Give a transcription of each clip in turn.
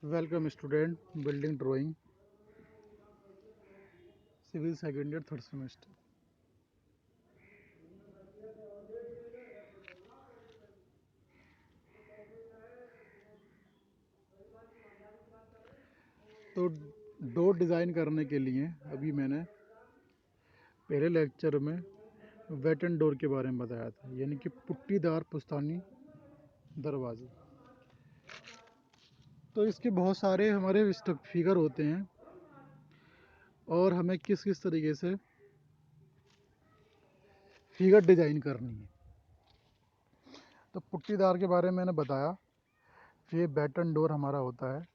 Welcome student building drawing civil second year third semester. तो door design करने के लिए अभी मैंने पहले लेक्चर में वेट एंड डोर के बारे में बताया था, यानी कि पुट्टीदार पुश्तैनी दरवाजे। तो इसके बहुत सारे हमारे फिगर होते हैं और हमें किस किस तरीके से फिगर डिज़ाइन करनी है। तो पुट्टीदार के बारे में मैंने बताया। ये वेट एंड डोर हमारा होता है।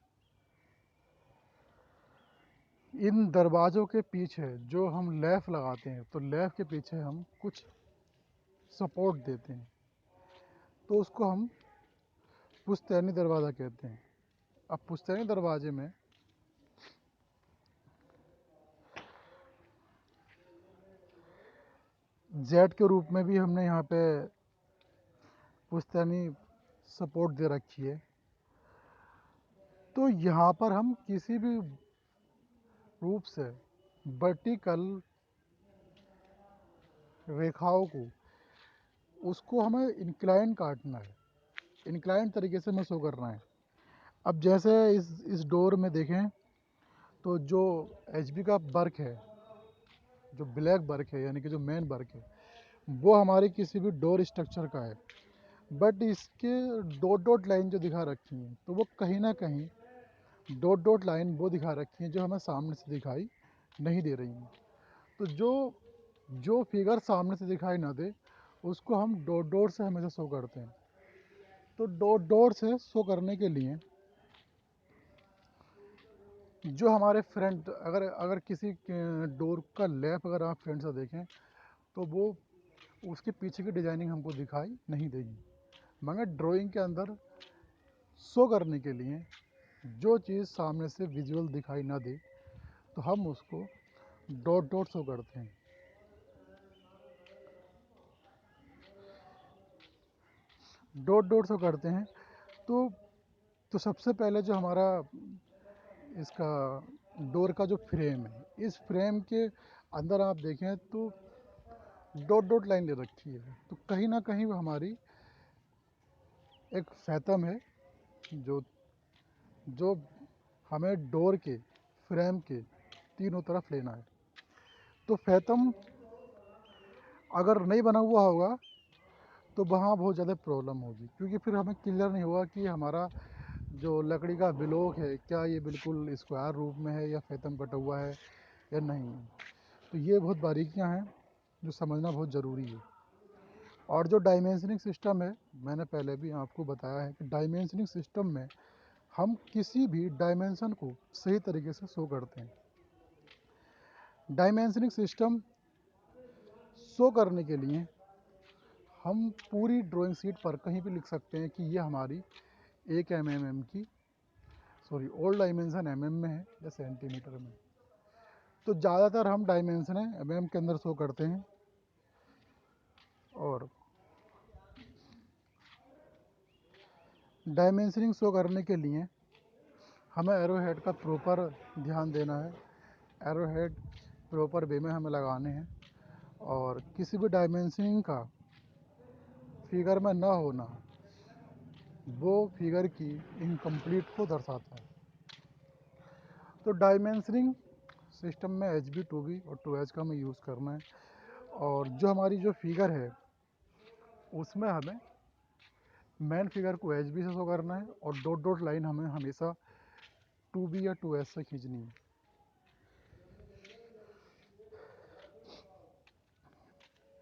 इन दरवाज़ों के पीछे जो हम लैफ लगाते हैं, तो लैफ के पीछे हम कुछ सपोर्ट देते हैं, तो उसको हम पुश्तैनी दरवाज़ा कहते हैं। अब पुश्तैनी दरवाजे में जेड के रूप में भी हमने यहाँ पे पुश्तैनी सपोर्ट दे रखी है। तो यहाँ पर हम किसी भी रूप से वर्टिकल रेखाओं को उसको हमें इंक्लाइन काटना है, इंक्लाइन तरीके से हमें शो करना है। अब जैसे इस डोर में देखें तो जो एचबी का वर्क है, जो ब्लैक वर्क है, यानी कि जो मेन वर्क है, वो हमारी किसी भी डोर स्ट्रक्चर का है। बट इसके डॉट डॉट लाइन जो दिखा रखी हैं, तो वो कहीं ना कहीं डॉट डॉट लाइन वो दिखा रखी हैं जो हमें सामने से दिखाई नहीं दे रही हैं। तो जो जो फिगर सामने से दिखाई ना दे उसको हम डॉट डॉट से हमेशा शो करते हैं। तो डॉट डॉट से शो करने के लिए जो हमारे फ्रंट, अगर अगर किसी डोर का लैप अगर आप फ्रंट से देखें तो वो उसके पीछे की डिजाइनिंग हमको दिखाई नहीं देगी, मगर ड्राइंग के अंदर शो करने के लिए जो चीज़ सामने से विजुअल दिखाई ना दे तो हम उसको डॉट डॉट शो करते हैं। डॉट डॉट शो करते हैं। तो सबसे पहले जो हमारा इसका डोर का जो फ्रेम है, इस फ्रेम के अंदर आप देखें तो डॉट डॉट लाइन ले रखी है। तो कहीं ना कहीं वो हमारी एक फैथम है जो जो हमें डोर के फ्रेम के तीनों तरफ लेना है। तो फैथम अगर नहीं बना हुआ होगा तो वहाँ बहुत ज़्यादा प्रॉब्लम होगी, क्योंकि फिर हमें क्लियर नहीं होगा कि हमारा जो लकड़ी का ब्लॉक है क्या ये बिल्कुल स्क्वायर रूप में है या फैथम कटा हुआ है या नहीं। तो ये बहुत बारीकियाँ हैं जो समझना बहुत ज़रूरी है। और जो डायमेंशनिंग सिस्टम है, मैंने पहले भी आपको बताया है कि डायमेंशनिंग सिस्टम में हम किसी भी डायमेंशन को सही तरीके से शो करते हैं। डायमेंशनिंग सिस्टम शो करने के लिए हम पूरी ड्राइंग शीट पर कहीं भी लिख सकते हैं कि ये हमारी 1 mm की ओल्ड डायमेंशन mm में है या सेंटीमीटर में। तो ज़्यादातर हम डायमेंशन mm के अंदर शो करते हैं। और डायमेंशनिंग शो करने के लिए हमें एरो हेड का प्रॉपर ध्यान देना है। एरो हेड प्रॉपर वे में हमें लगाने हैं, और किसी भी डायमेंशनिंग का फिगर में ना होना वो फिगर की इनकम्प्लीट को दर्शाता है। तो डायमेंशनिंग सिस्टम में HB 2B और 2H का हमें यूज़ करना है। और जो हमारी जो फिगर है उसमें हमें मेन फिगर को HB से शो करना है, और डॉट डॉट लाइन हमें हमेशा 2B या 2H से खींचनी है।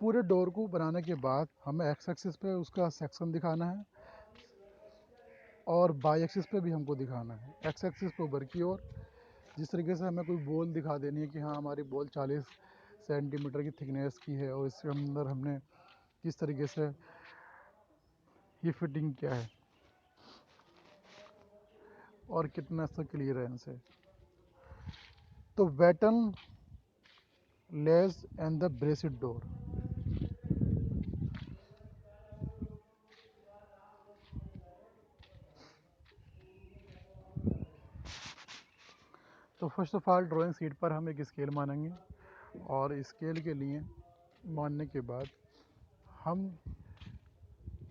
पूरे डोर को बनाने के बाद हमें एक्स एक्सिस पे उसका सेक्शन दिखाना है और बाई एक्सिस पे भी हमको दिखाना है। एक्स एक्सिस पे ऊपर की ओर जिस तरीके से हमें कोई बॉल दिखा देनी है कि हाँ हमारी बॉल 40 सेंटीमीटर की थिकनेस की है और इसके अंदर हमने किस तरीके से ये फिटिंग किया है और कितना इसका क्लियरेंस है। तो batten ledge and the braced door. तो first of all drawing sheet पर हम एक स्केल मानेंगे, और स्केल के लिए मानने के बाद हम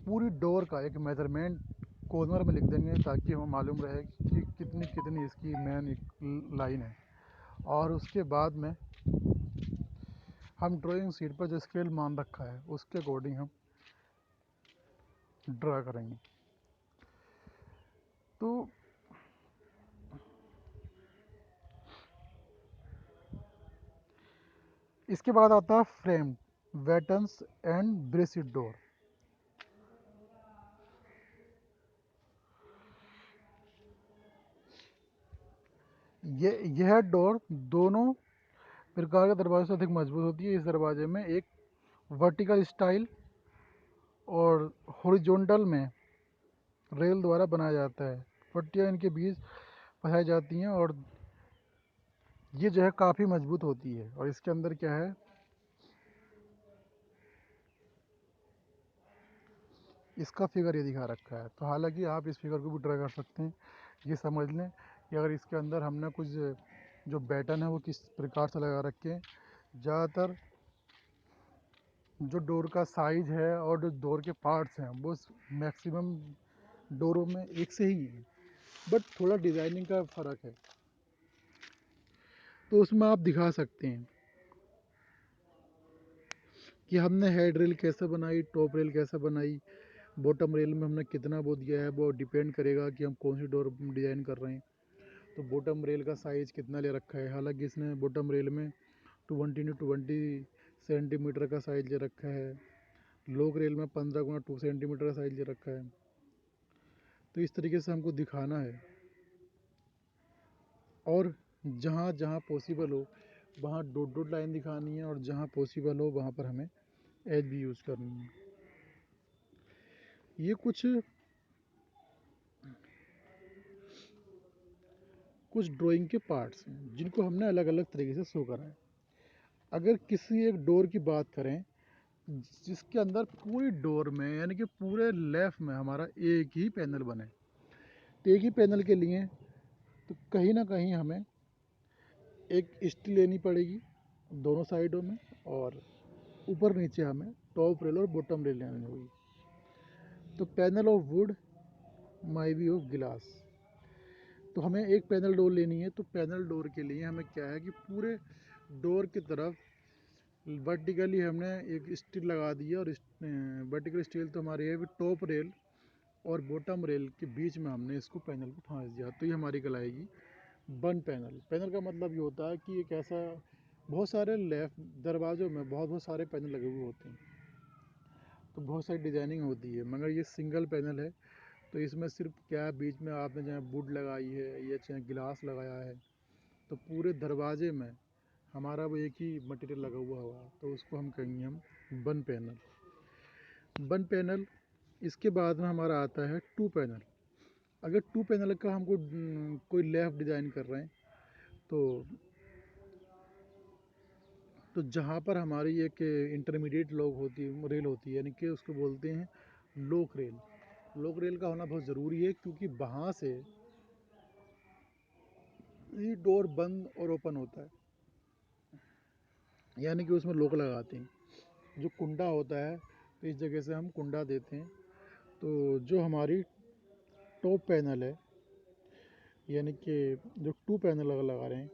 पूरी डोर का एक मेजरमेंट कॉर्नर में लिख देंगे, ताकि हमें मालूम रहे कि कितनी कितनी इसकी मेन एक लाइन है। और उसके बाद में हम ड्राइंग शीट पर जो स्केल मान रखा है उसके अकॉर्डिंग हम ड्रा करेंगे। तो इसके बाद आता है फ्रेम, वेटन्स एंड ब्रेसिड डोर। यह डोर दोनों प्रकार के दरवाजे से अधिक मजबूत होती है। इस दरवाजे में एक वर्टिकल स्टाइल और हॉरिजॉन्टल में रेल द्वारा बनाया जाता है। पट्टियाँ इनके बीच फंसाई जाती हैं, और ये जो है काफ़ी मजबूत होती है। और इसके अंदर क्या है, इसका फिगर ये दिखा रखा है। तो हालांकि आप इस फिगर को भी ड्रा कर सकते हैं। ये समझ लें कि अगर इसके अंदर हमने कुछ जो बैटर्न है वो किस प्रकार से लगा रखे हैं। ज़्यादातर जो डोर का साइज़ है और जो डोर के पार्ट्स हैं वो मैक्सिमम डोरों में एक से ही है, बट थोड़ा डिज़ाइनिंग का फ़र्क है। तो उसमें आप दिखा सकते हैं कि हमने हेड रेल कैसे बनाई, टॉप रेल कैसे बनाई, बॉटम रेल में हमने कितना वो दिया है। वो डिपेंड करेगा कि हम कौन सी डोर डिज़ाइन कर रहे हैं। तो बॉटम रेल का साइज़ कितना ले रखा है, हालांकि इसने बॉटम रेल में 20 सेंटीमीटर का साइज़ ले रखा है। लोक रेल में 15 × 2 सेंटीमीटर का साइज़ ले रखा है। तो इस तरीके से हमको दिखाना है, और जहाँ जहाँ पॉसिबल हो वहाँ डॉट डॉट लाइन दिखानी है, और जहाँ पॉसिबल हो वहाँ पर हमें एज भी यूज़ करनी है। ये कुछ ड्राइंग के पार्ट्स हैं जिनको हमने अलग अलग तरीके से शो करा है। अगर किसी एक डोर की बात करें जिसके अंदर पूरी डोर में, यानी कि पूरे लेफ्ट में हमारा एक ही पैनल बने, तो एक ही पैनल के लिए तो कहीं ना कहीं हमें एक स्टील लेनी पड़ेगी दोनों साइडों में, और ऊपर नीचे हमें टॉप रेल और बॉटम रेल लेनी होगी। तो panel of wood, may be of glass. तो हमें एक पैनल डोर लेनी है। तो पैनल डोर के लिए हमें क्या है कि पूरे डोर की तरफ वर्टिकली हमने एक स्टील लगा दी है, और वर्टिकल स्टील तो हमारी है टॉप रेल और बॉटम रेल के बीच में हमने इसको पैनल को फांस दिया। तो ये हमारी कहलाएगी बन पैनल। पैनल का मतलब ये होता है कि एक ऐसा, बहुत सारे लेफ्ट दरवाज़ों में बहुत बहुत सारे पैनल लगे हुए होते हैं, तो बहुत सारी डिज़ाइनिंग होती है, मगर ये सिंगल पैनल है। तो इसमें सिर्फ क्या है, बीच में आपने चाहे वुड लगाई है या चाहे गिलास लगाया है, तो पूरे दरवाजे में हमारा वो एक ही मटेरियल लगा हुआ होगा, तो उसको हम कहेंगे हम बन पैनल। बन पैनल। इसके बाद में हमारा आता है टू पैनल। अगर टू पैनल का हमको कोई लेफ्ट डिज़ाइन कर रहे हैं, तो जहाँ पर हमारी एक इंटरमीडिएट लॉक होती है, रेल होती है, यानी कि उसको बोलते हैं लोक रेल। लोक रेल का होना बहुत ज़रूरी है, क्योंकि वहाँ से ये डोर बंद और ओपन होता है, यानी कि उसमें लोक लगाते हैं। जो कुंडा होता है, तो इस जगह से हम कुंडा देते हैं। तो जो हमारी टॉप पैनल है, यानी कि जो टू पैनल लगा रहे हैं,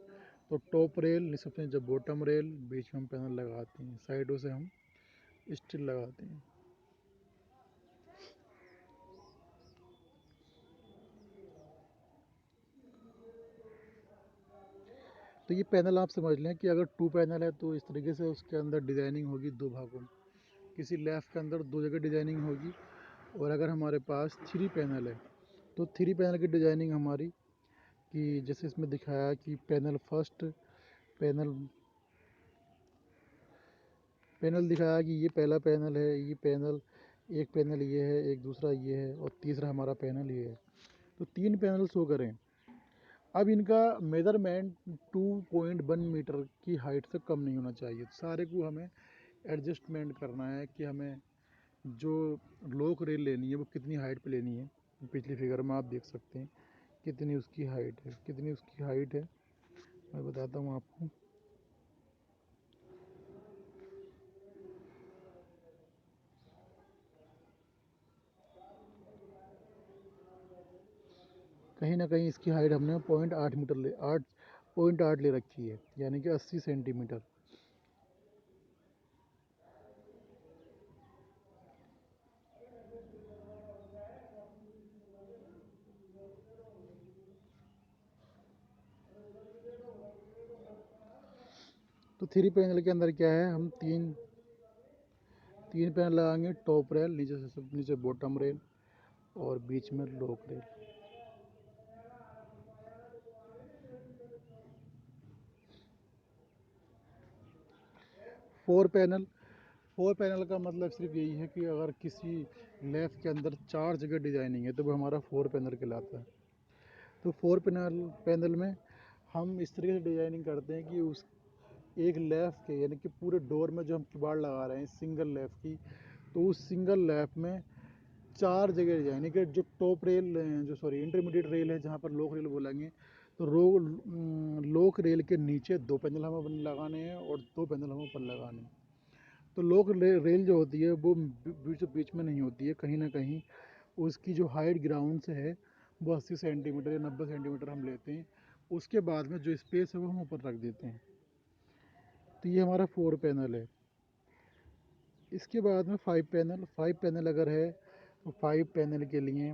तो टॉप रेल रिसेप्शन, जब बॉटम रेल, बीच में हम पैनल लगाते हैं, साइडों से हम स्टील लगाते हैं। तो ये पैनल आप समझ लें कि अगर टू पैनल है तो इस तरीके से उसके अंदर डिज़ाइनिंग होगी दो भागों में। किसी लेफ़्ट के अंदर दो जगह डिज़ाइनिंग होगी। और अगर हमारे पास थ्री पैनल है, तो थ्री पैनल की डिज़ाइनिंग हमारी, कि जैसे इसमें दिखाया कि पैनल फर्स्ट, पैनल पैनल दिखाया कि ये पहला पैनल है, ये पैनल, एक पैनल ये है, एक दूसरा ये है, और तीसरा हमारा पैनल ये है। तो तीन पैनल शो करें। अब इनका मेज़रमेंट 2.1 मीटर की हाइट से कम नहीं होना चाहिए। सारे को हमें एडजस्टमेंट करना है कि हमें जो लोक रेल लेनी है वो कितनी हाइट पे लेनी है। पिछली फिगर में आप देख सकते हैं कितनी उसकी हाइट है, कितनी उसकी हाइट है। मैं बताता हूँ आपको। कहीं ना कहीं इसकी हाइट हमने 0.8 मीटर ले 8.8 ले रखी है, यानी कि 80 सेंटीमीटर। तो थ्री पैनल के अंदर क्या है, हम तीन तीन पैनल लगाएंगे। टॉप रेल, नीचे से सब नीचे बॉटम रेल, और बीच में लोक rail. Four panel four panel का मतलब सिर्फ यही है कि अगर किसी लेफ़ के अंदर चार जगह डिजाइनिंग है तो वो हमारा फोर पैनल कहलाता है। तो फोर पैनल पैनल में हम इस तरीके से डिजाइनिंग करते हैं कि उस एक लेफ़ के, यानी कि पूरे डोर में जो हम किवाड़ लगा रहे हैं सिंगल लेफ़ की, तो उस सिंगल लेफ़ में चार जगह डिजाइन, यानी कि जो टॉप रेल, जो सॉरी इंटरमीडिएट रेल है जहाँ पर लोक रेल बोलेंगे, तो लोक रेल के नीचे दो पैनल हमें लगाने हैं और दो पैनल हमें ऊपर लगाने हैं। तो लोक रेल जो होती है वो बीच बीच में नहीं होती है, कहीं ना कहीं उसकी जो हाइट ग्राउंड से है वो 80 सेंटीमीटर या 90 सेंटीमीटर हम लेते हैं। उसके बाद में जो स्पेस है वो हम ऊपर रख देते हैं। तो ये हमारा फोर पैनल है। इसके बाद में फाइव पैनल अगर है तो फाइव पैनल के लिए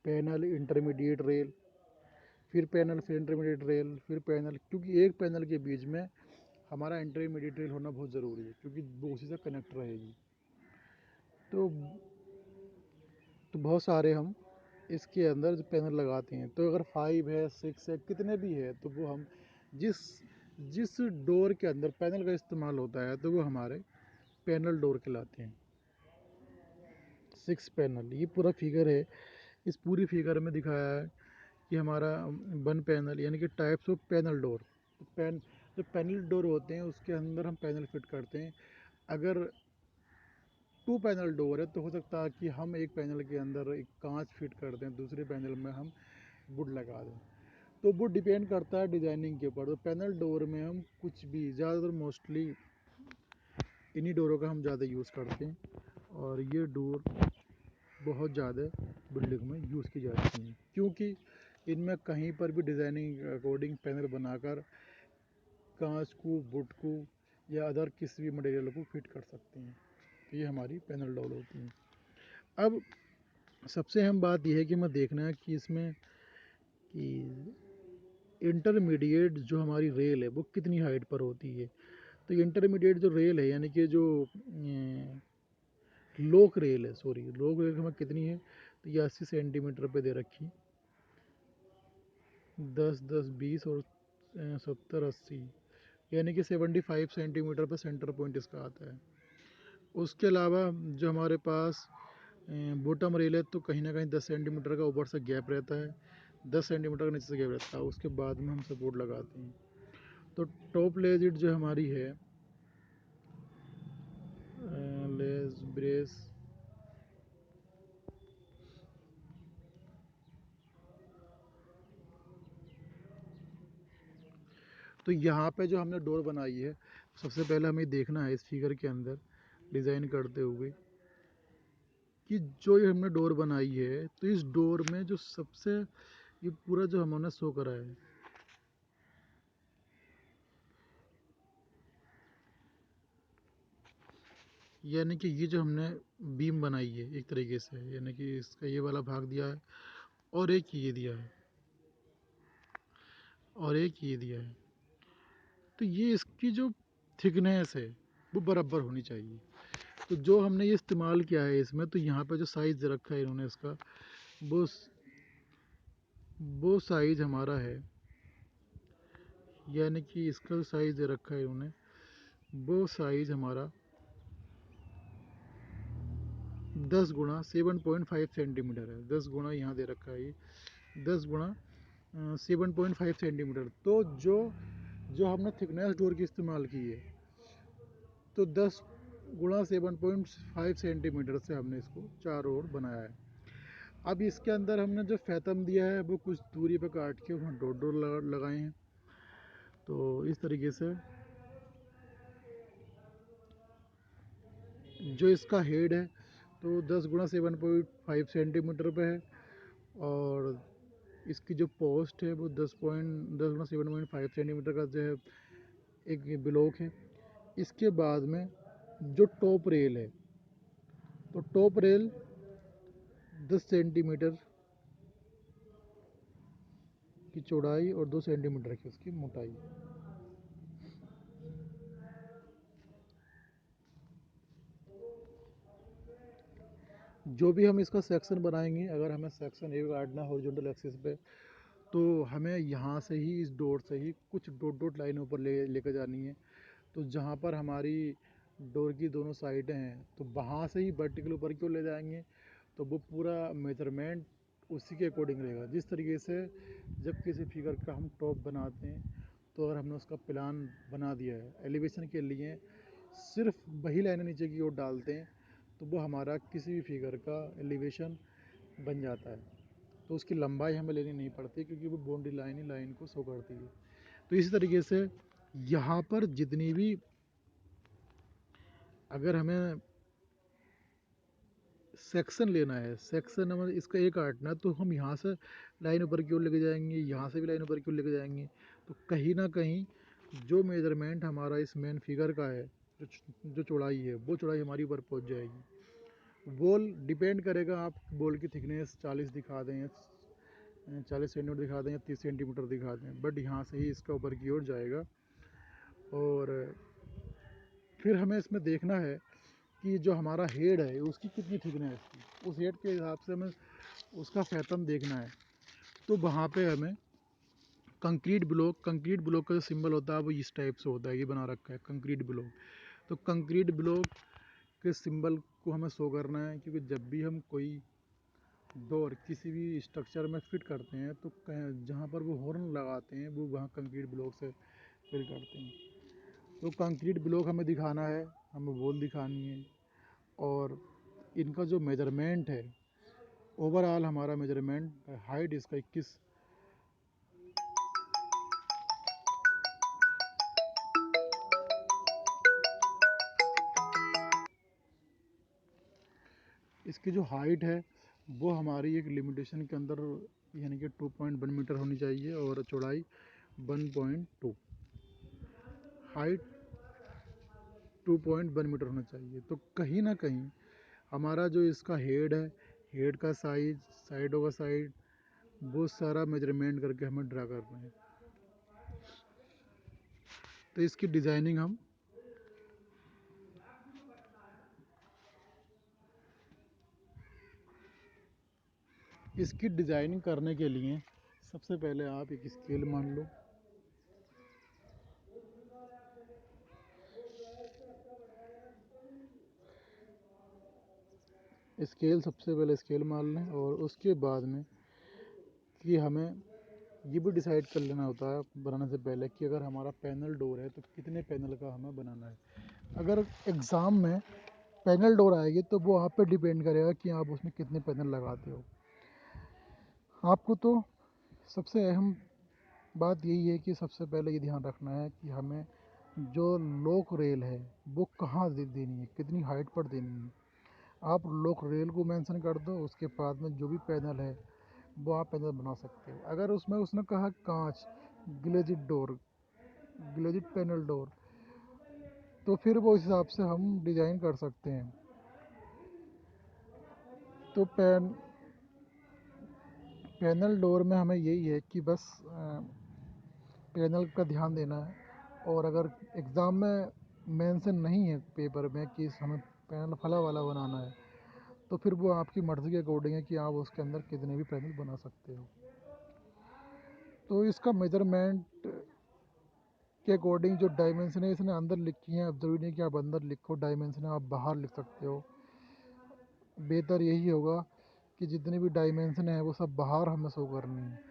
पैनल इंटरमीडिएट रेल, फिर इंटरमीडिएट रेल, फिर पैनल, क्योंकि एक पैनल के बीच में हमारा इंटरमीडिएट रेल होना बहुत ज़रूरी है, क्योंकि वो उसी से कनेक्ट रहेगी। तो बहुत सारे हम इसके अंदर जो पैनल लगाते हैं, तो अगर फाइव है, सिक्स है, कितने भी है, तो वो हम जिस जिस डोर के अंदर पैनल का इस्तेमाल होता है तो वो हमारे पैनल डोर कहलाते हैं। सिक्स पैनल, ये पूरा फिगर है। इस पूरी फिगर में दिखाया है कि हमारा वन पैनल, यानी कि टाइप्स ऑफ पैनल डोर। जो पैनल डोर होते हैं उसके अंदर हम पैनल फिट करते हैं। अगर टू पैनल डोर है तो हो सकता है कि हम एक पैनल के अंदर एक कांच फिट कर दें, दूसरे पैनल में हम वुड लगा दें। तो वो डिपेंड करता है डिज़ाइनिंग के ऊपर। तो पैनल डोर में हम कुछ भी, ज़्यादातर मोस्टली इन्हीं डोरों का हम ज़्यादा यूज़ करते हैं, और ये डोर बहुत ज़्यादा बिल्डिंग में यूज़ की जाती हैं, क्योंकि इनमें कहीं पर भी डिज़ाइनिंग अकॉर्डिंग पैनल बनाकर कांच को, वुड को या अदर किसी भी मटेरियल को फिट कर सकते हैं। तो ये हमारी पैनल डोर होती हैं। अब सबसे अहम बात यह है कि हमें देखना है कि इसमें कि इंटरमीडिएट जो हमारी रेल है वो कितनी हाइट पर होती है। तो इंटरमीडिएट जो रेल है, यानी कि जो लोक रेल है, सॉरी लोक रेल हमें कितनी है, तो ये 80 सेंटीमीटर पे दे रखी। 10, 10, 20 और 70, 80, यानी कि 75 सेंटीमीटर पर सेंटर पॉइंट इसका आता है। उसके अलावा जो हमारे पास बॉटम रेल है, तो कहीं ना कहीं 10 सेंटीमीटर का ऊपर से गैप रहता है, 10 सेंटीमीटर का नीचे से गैप रहता है। उसके बाद में हम सपोर्ट लगाते हैं। तो टॉप लेजिट जो हमारी है, लेस ब्रेस, तो यहाँ पे जो हमने डोर बनाई है, सबसे पहले हमें देखना है इस फिगर के अंदर डिज़ाइन करते हुए कि जो ये हमने डोर बनाई है, तो इस डोर में जो सबसे, ये पूरा जो हमने शो करा है, यानी कि ये जो हमने बीम बनाई है एक तरीके से, यानी कि इसका ये वाला भाग दिया है और एक ये दिया है और एक ये दिया है, तो ये इसकी जो थिकनेस है वो बराबर होनी चाहिए। तो जो हमने ये इस्तेमाल किया है इसमें, तो यहाँ पे जो साइज़ रखा है इन्होंने इसका, वो वो साइज़ हमारा है, यानी कि इसका जो साइज़ दे रखा है इन्होंने, वो साइज़ हमारा 10 × 7.5 सेंटीमीटर है। 10 गुणा यहाँ दे रखा है, ये 10 × 7.5 सेंटीमीटर। तो जो जो हमने थिकनेस डोर की इस्तेमाल की है, तो 10 × 7.5 सेंटीमीटर से हमने इसको चारों ओर बनाया है। अब इसके अंदर हमने जो फैथम दिया है वो कुछ दूरी पर काट के वहाँ डॉट डॉट लगाए हैं। तो इस तरीके से जो इसका हेड है तो 10 गुणा 7.5 सेंटीमीटर पे है, और इसकी जो पोस्ट है वो 10 गुणा 7.5 सेंटीमीटर का जो है एक ब्लॉक है। इसके बाद में जो टॉप रेल है, तो टॉप रेल 10 सेंटीमीटर की चौड़ाई और 2 सेंटीमीटर की उसकी मोटाई। जो भी हम इसका सेक्शन बनाएंगे, अगर हमें सेक्शन ए काटना है हॉरिजॉन्टल एक्सिस पे, तो हमें यहाँ से ही इस डॉट से ही कुछ डॉट डॉट लाइनों पर लेकर जानी है। तो जहाँ पर हमारी डोर की दोनों साइडें हैं, तो वहाँ से ही वर्टिकल ऊपर क्यों ले जाएंगे, तो वो पूरा मेजरमेंट उसी के अकॉर्डिंग रहेगा। जिस तरीके से जब किसी फिगर का हम टॉप बनाते हैं, तो अगर हमने उसका प्लान बना दिया है एलिवेशन के लिए, सिर्फ वही लाइनें नीचे की ओर डालते हैं, तो वो हमारा किसी भी फिगर का एलिवेशन बन जाता है। तो उसकी लंबाई हमें लेनी नहीं पड़ती, क्योंकि वो बाउंड्री लाइन ही लाइन को शो करती है। तो इसी तरीके से यहाँ पर जितनी भी, अगर हमें सेक्शन लेना है, सेक्शन हमें इसका एक काटना है, तो हम यहाँ से लाइन ऊपर की ओर लेके जाएंगे, यहाँ से भी लाइन ऊपर की ओर लेके जाएंगे, तो कहीं ना कहीं जो मेजरमेंट हमारा इस मेन फिगर का है, जो चौड़ाई है, वो चौड़ाई हमारी ऊपर पहुँच जाएगी। बॉल डिपेंड करेगा, आप बॉल की थिकनेस 40 दिखा दें या 40 सेंटीमीटर दिखा दें या 30 सेंटीमीटर दिखा दें, बट यहाँ से ही इसका ऊपर की ओर जाएगा। और फिर हमें इसमें देखना है कि जो हमारा हेड है उसकी कितनी थिकनेस है, उस हेड के हिसाब से हमें उसका फैथम देखना है। तो वहाँ पे हमें कंक्रीट ब्लॉक का जो सिंबल होता है वो इस टाइप से होता है, ये बना रखा है कंक्रीट ब्लॉक। तो कंक्रीट ब्लॉक के सिंबल को हमें शो करना है, क्योंकि जब भी हम कोई डोर किसी भी स्ट्रक्चर में फिट करते हैं, तो जहाँ पर वो हॉर्न लगाते हैं वो वहाँ कंक्रीट ब्लॉक से फिल करते हैं। तो कंक्रीट ब्लॉक हमें दिखाना है, हमें वॉल दिखानी है, और इनका जो मेजरमेंट है, ओवरऑल हमारा मेजरमेंट हाइट इसका 21, इसकी जो हाइट है वो हमारी एक लिमिटेशन के अंदर, यानी कि 2.1 मीटर होनी चाहिए, और चौड़ाई 1.2, हाइट 2.1 मीटर होना चाहिए। तो कहीं ना कहीं हमारा जो इसका हेड है, हेड का साइज, साइडों का साइड, वो सारा मेजरमेंट करके हमें ड्रा करना है। तो इसकी डिज़ाइनिंग हम इसकी डिज़ाइनिंग करने के लिए सबसे पहले आप एक स्केल मान लो। स्केल सबसे पहले स्केल मान लें, और उसके बाद में कि हमें ये भी डिसाइड कर लेना होता है बनाने से पहले कि अगर हमारा पैनल डोर है तो कितने पैनल का हमें बनाना है। अगर एग्ज़ाम में पैनल डोर आएगी तो वो आप पे डिपेंड करेगा कि आप उसमें कितने पैनल लगाते हो। आपको तो सबसे अहम बात यही है कि सबसे पहले ये ध्यान रखना है कि हमें जो लॉक रेल है वो कहाँ देनी है, कितनी हाइट पर देनी है। आप लॉक रेल को मेंशन कर दो, उसके बाद में जो भी पैनल है वो आप पैनल बना सकते हो। अगर उसमें उसने कहा कांच, ग्लेजिड डोर, ग्लेजिड पैनल डोर, तो फिर वो उस हिसाब से हम डिज़ाइन कर सकते हैं। तो पैनल डोर में हमें यही है कि बस पैनल का ध्यान देना है। और अगर एग्ज़ाम में मेंशन नहीं है पेपर में कि हमें पैनल फला वाला बनाना है, तो फिर वो आपकी मर्ज़ी के अकॉर्डिंग है कि आप उसके अंदर कितने भी पैनल बना सकते हो। तो इसका मेजरमेंट के अकॉर्डिंग जो डायमेंशन है इसने अंदर लिखी है, अब ज़रूरी नहीं कि आप अंदर लिखो डायमेंशन, आप बाहर लिख सकते हो। बेहतर यही होगा कि जितनी भी डायमेंशन है वो सब बाहर हमें शो करनी है।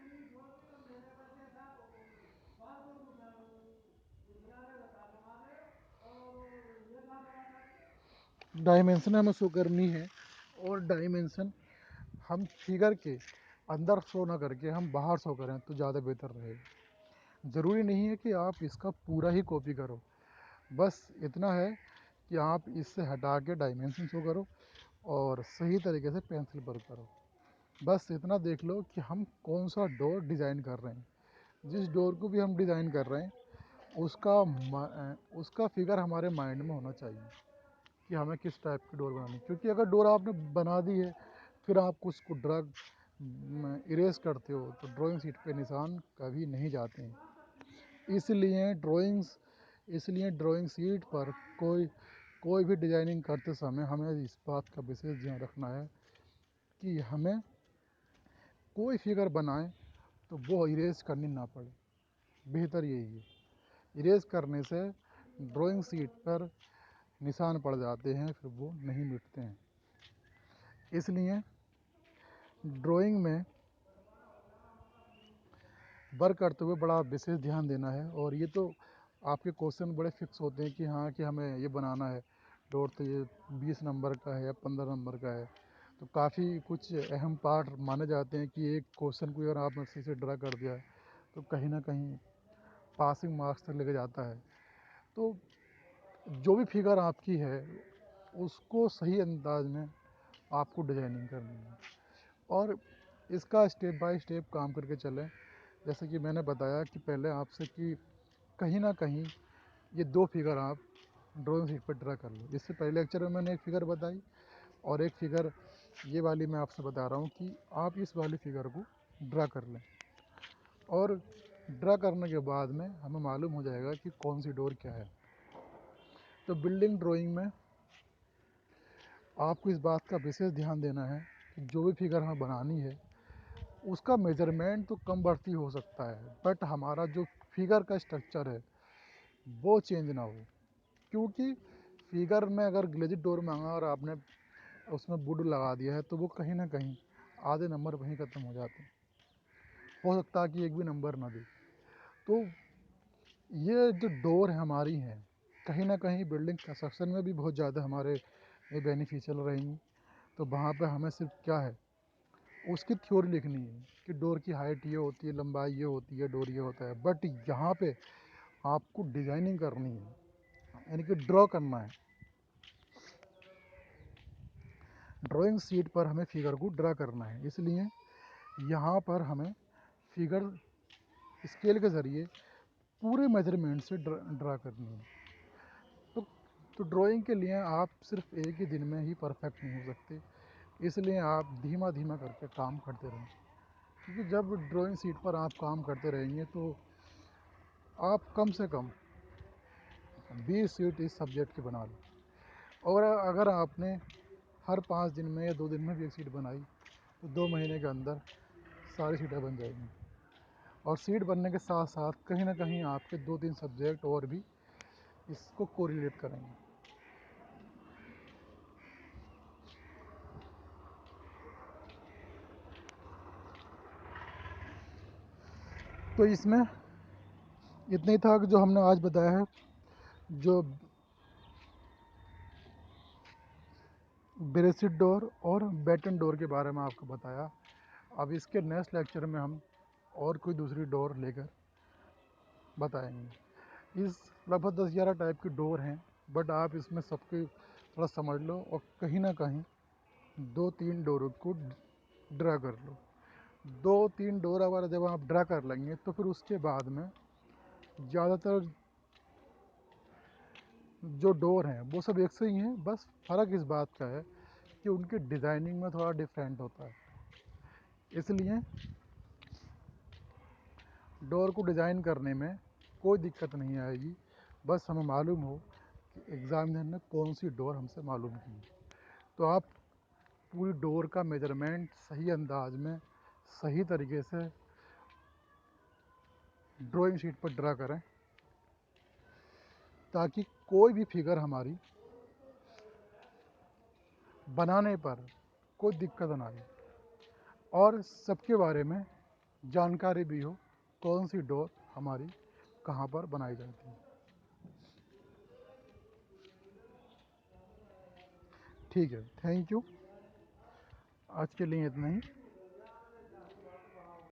डायमेंशन हमें शो करनी है, और डायमेंशन हम फिगर के अंदर शो ना करके हम बाहर शो करें तो ज़्यादा बेहतर रहेगा। ज़रूरी नहीं है कि आप इसका पूरा ही कॉपी करो, बस इतना है कि आप इससे हटा के डायमेंशन शो करो और सही तरीके से पेंसिल वर्क करो। बस इतना देख लो कि हम कौन सा डोर डिज़ाइन कर रहे हैं। जिस डोर को भी हम डिज़ाइन कर रहे हैं उसका फिगर हमारे माइंड में होना चाहिए कि हमें किस टाइप की डोर बनानी है। क्योंकि अगर डोर आपने बना दी है, फिर आप उसको इरेज करते हो तो ड्राइंग शीट पे निशान कभी नहीं जाते हैं। इसलिए ड्राइंग शीट पर कोई कोई भी डिजाइनिंग करते समय हमें इस बात का विशेष ध्यान रखना है कि हमें कोई फिगर बनाएं तो वो इरेज करनी ना पड़े। बेहतर यही है। इरेज करने से ड्राइंग शीट पर निशान पड़ जाते हैं, फिर वो नहीं मिटते हैं। इसलिए ड्राइंग में वर्क करते हुए बड़ा विशेष ध्यान देना है। और ये तो आपके क्वेश्चन बड़े फिक्स होते हैं कि हाँ कि हमें ये बनाना है डोर, तो ये 20 नंबर का है या 15 नंबर का है। तो काफ़ी कुछ अहम पार्ट माने जाते हैं कि एक क्वेश्चन को अगर आपने सही से ड्रा कर दिया है तो कहीं ना कहीं पासिंग मार्क्स तक लेके जाता है। तो जो भी फिगर आपकी है उसको सही अंदाज में आपको डिजाइनिंग करनी है और इसका स्टेप बाय स्टेप काम करके चलें। जैसे कि मैंने बताया कि पहले आपसे कि कहीं ना कहीं ये दो फिगर आप ड्राइंग शीट पर ड्रा कर लो। इससे पहले लेक्चर में मैंने एक फिगर बताई और एक फिगर ये वाली मैं आपसे बता रहा हूँ कि आप इस वाली फिगर को ड्रा कर लें। और ड्रा करने के बाद में हमें मालूम हो जाएगा कि कौन सी डोर क्या है। तो बिल्डिंग ड्राइंग में आपको इस बात का विशेष ध्यान देना है कि जो भी फिगर हमें बनानी है उसका मेजरमेंट तो कम बढ़ती हो सकता है, बट हमारा जो फिगर का स्ट्रक्चर है वो चेंज ना हो। क्योंकि फिगर में अगर ग्लेजिड डोर मांगा और आपने उसमें वुड लगा दिया है तो वो कहीं ना कहीं आधे नंबर वहीं ख़त्म हो जाते हैं। हो सकता है कि एक भी नंबर ना दे। तो ये जो डोर है हमारी हैं कहीं ना कहीं बिल्डिंग कंस्ट्रक्शन में भी बहुत ज़्यादा हमारे बेनिफिशियल रहेंगी। तो वहाँ पे हमें सिर्फ क्या है उसकी थ्योरी लिखनी है कि डोर की हाइट ये होती है, लंबाई ये होती है, डोर ये होता है। बट यहाँ पे आपको डिज़ाइनिंग करनी है, यानी कि ड्रॉ करना है। ड्राइंग शीट पर हमें फिगर को ड्रा करना है, इसलिए यहाँ पर हमें फिगर स्केल के ज़रिए पूरे मेजरमेंट से ड्रा करनी है। तो तो ड्राइंग के लिए आप सिर्फ एक ही दिन में ही परफेक्ट नहीं हो सकते, इसलिए आप धीमा धीमा करके काम करते रहें। क्योंकि जब ड्राइंग शीट पर आप काम करते रहेंगे तो आप कम से कम 20 शीट इस सब्जेक्ट की बना लो। और अगर आपने हर 5 दिन में या 2 दिन में भी एक शीट बनाई तो 2 महीने के अंदर सारी सीटें बन जाएंगी। और सीट बनने के साथ साथ कहीं ना कहीं आपके 2-3 सब्जेक्ट और भी इसको कोरिलेट करेंगे। तो इसमें इतना ही था कि जो हमने आज बताया है, जो ब्रेसिड डोर और बैटन डोर के बारे में आपको बताया। अब इसके नेक्स्ट लेक्चर में हम और कोई दूसरी डोर लेकर बताएंगे। इस लगभग 10-11 टाइप की डोर हैं, बट आप इसमें सबके थोड़ा समझ लो और कहीं ना कहीं 2-3 डोरों को ड्रा कर लो। 2-3 डोर अगर जब आप ड्रा कर लेंगे तो फिर उसके बाद में ज़्यादातर जो डोर हैं वो सब एक से ही हैं। बस फ़र्क इस बात का है कि उनकी डिज़ाइनिंग में थोड़ा डिफरेंट होता है। इसलिए डोर को डिज़ाइन करने में कोई दिक्कत नहीं आएगी, बस हमें मालूम हो कि एग्ज़ामिनर ने कौन सी डोर हमसे मालूम की। तो आप पूरी डोर का मेजरमेंट सही अंदाज में सही तरीके से ड्राइंग शीट पर ड्रा करें ताकि कोई भी फिगर हमारी बनाने पर कोई दिक्कत ना आए और सबके बारे में जानकारी भी हो कौन सी डोर हमारी कहाँ पर बनाई जाती है। ठीक है, थैंक यू। आज के लिए इतना ही।